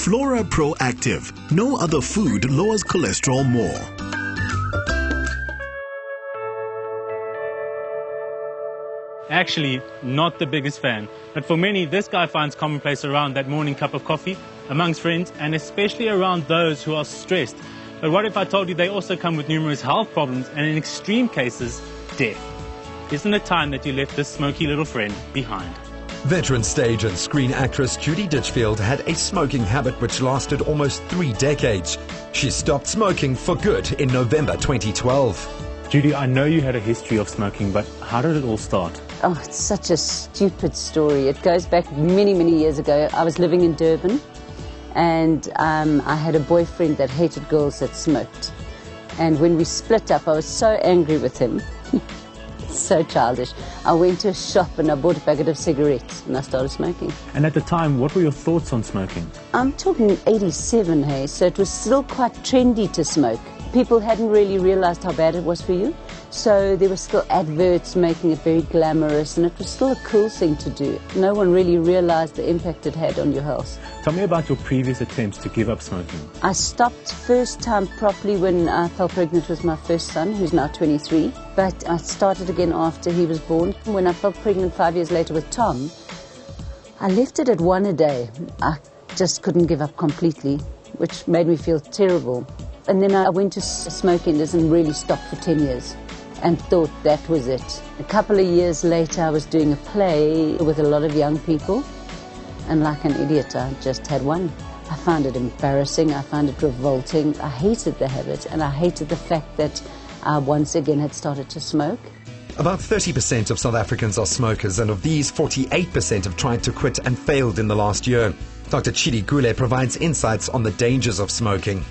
Flora Proactive. No other food lowers cholesterol more. Actually, not the biggest fan. But for many, this guy finds commonplace around that morning cup of coffee, amongst friends, and especially around those who are stressed. But what if I told you they also come with numerous health problems and in extreme cases, death? Isn't it time that you left this smoky little friend behind? Veteran stage and screen actress Judy Ditchfield had a smoking habit which lasted almost 3 decades. She stopped smoking for good in November 2012. Judy, I know you had a history of smoking, but how did it all start? Oh, it's such a stupid story. It goes back many, many years ago. I was living in Durban, and I had a boyfriend that hated girls that smoked. And when we split up, I was so angry with him. So childish. I went to a shop and I bought a packet of cigarettes and I started smoking. And at the time, what were your thoughts on smoking? I'm talking 87, hey, so it was still quite trendy to smoke. People hadn't really realized how bad it was for you, so there were still adverts making it very glamorous, and it was still a cool thing to do. No one really realized the impact it had on your health. Tell me about your previous attempts to give up smoking. I stopped first time properly when I fell pregnant with my first son, who's now 23, but I started again after he was born. When I fell pregnant 5 years later with Tom, I left it at 1 a day. I just couldn't give up completely, which made me feel terrible. And then I went to smoking and really stopped for 10 years and thought that was it. A couple of years later, I was doing a play with a lot of young people, and like an idiot, I just had one. I found it embarrassing, I found it revolting, I hated the habit, and I hated the fact that I once again had started to smoke. About 30% of South Africans are smokers, and of these, 48% have tried to quit and failed in the last year. Dr. Chidi Gule provides insights on the dangers of smoking.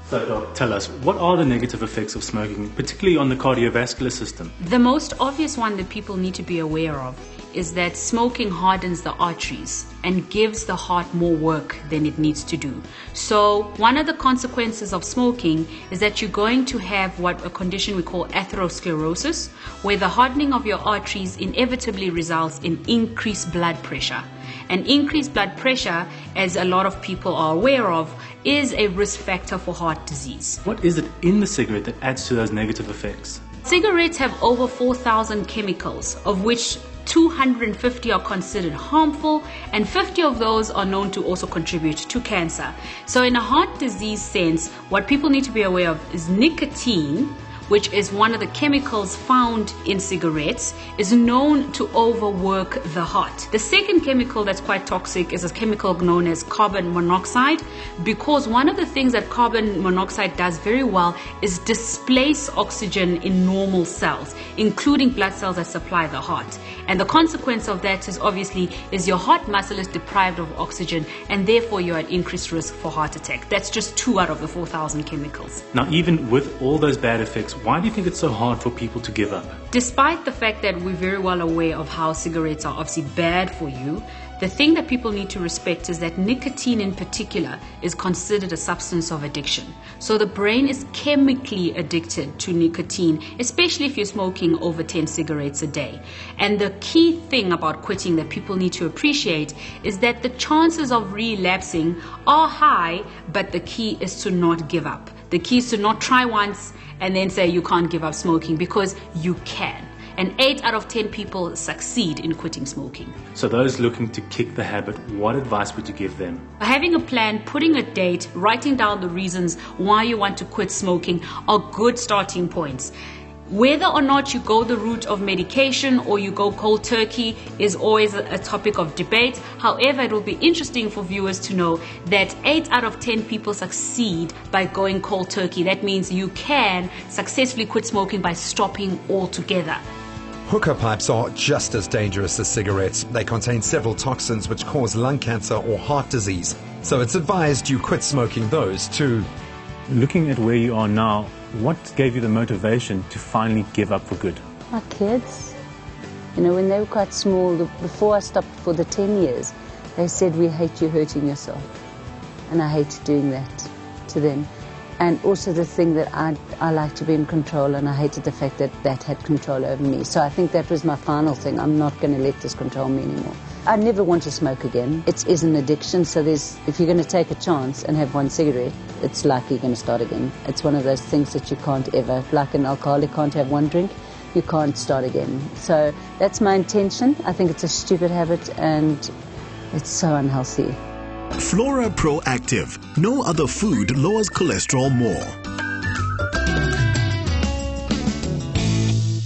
So, Doc, tell us, what are the negative effects of smoking, particularly on the cardiovascular system? The most obvious one that people need to be aware of is that smoking hardens the arteries and gives the heart more work than it needs to do. So one of the consequences of smoking is that you're going to have a condition we call atherosclerosis, where the hardening of your arteries inevitably results in increased blood pressure. And increased blood pressure, as a lot of people are aware of, is a risk factor for heart disease. What is it in the cigarette that adds to those negative effects? Cigarettes have over 4,000 chemicals, of which 250 are considered harmful, and 50 of those are known to also contribute to cancer. So in a heart disease sense, what people need to be aware of is nicotine, which is one of the chemicals found in cigarettes, is known to overwork the heart. The second chemical that's quite toxic is a chemical known as carbon monoxide, because one of the things that carbon monoxide does very well is displace oxygen in normal cells, including blood cells that supply the heart. And the consequence of that is obviously your heart muscle is deprived of oxygen, and therefore you're at increased risk for heart attack. That's just 2 out of the 4,000 chemicals. Now, even with all those bad effects, why do you think it's so hard for people to give up? Despite the fact that we're very well aware of how cigarettes are obviously bad for you, the thing that people need to respect is that nicotine in particular is considered a substance of addiction. So the brain is chemically addicted to nicotine, especially if you're smoking over 10 cigarettes a day. And the key thing about quitting that people need to appreciate is that the chances of relapsing are high, but the key is to not give up. The key is to not try once and then say you can't give up smoking, because you can. And 8 out of 10 people succeed in quitting smoking. So those looking to kick the habit, what advice would you give them? Having a plan, putting a date, writing down the reasons why you want to quit smoking are good starting points. Whether or not you go the route of medication or you go cold turkey is always a topic of debate. However, it will be interesting for viewers to know that 8 out of 10 people succeed by going cold turkey. That means you can successfully quit smoking by stopping altogether. Hookah pipes are just as dangerous as cigarettes. They contain several toxins which cause lung cancer or heart disease. So it's advised you quit smoking those too. Looking at where you are now, what gave you the motivation to finally give up for good? My kids. You know, when they were quite small, before I stopped for the 10 years, they said, "We hate you hurting yourself." And I hated doing that to them. And also the thing that I like to be in control, and I hated the fact that that had control over me. So I think that was my final thing. I'm not going to let this control me anymore. I never want to smoke again. It is an addiction, so if you're going to take a chance and have one cigarette, it's likely you're going to start again. It's one of those things that you can't ever, like an alcoholic can't have one drink, you can't start again. So that's my intention. I think it's a stupid habit and it's so unhealthy. Flora Pro Active. No other food lowers cholesterol more.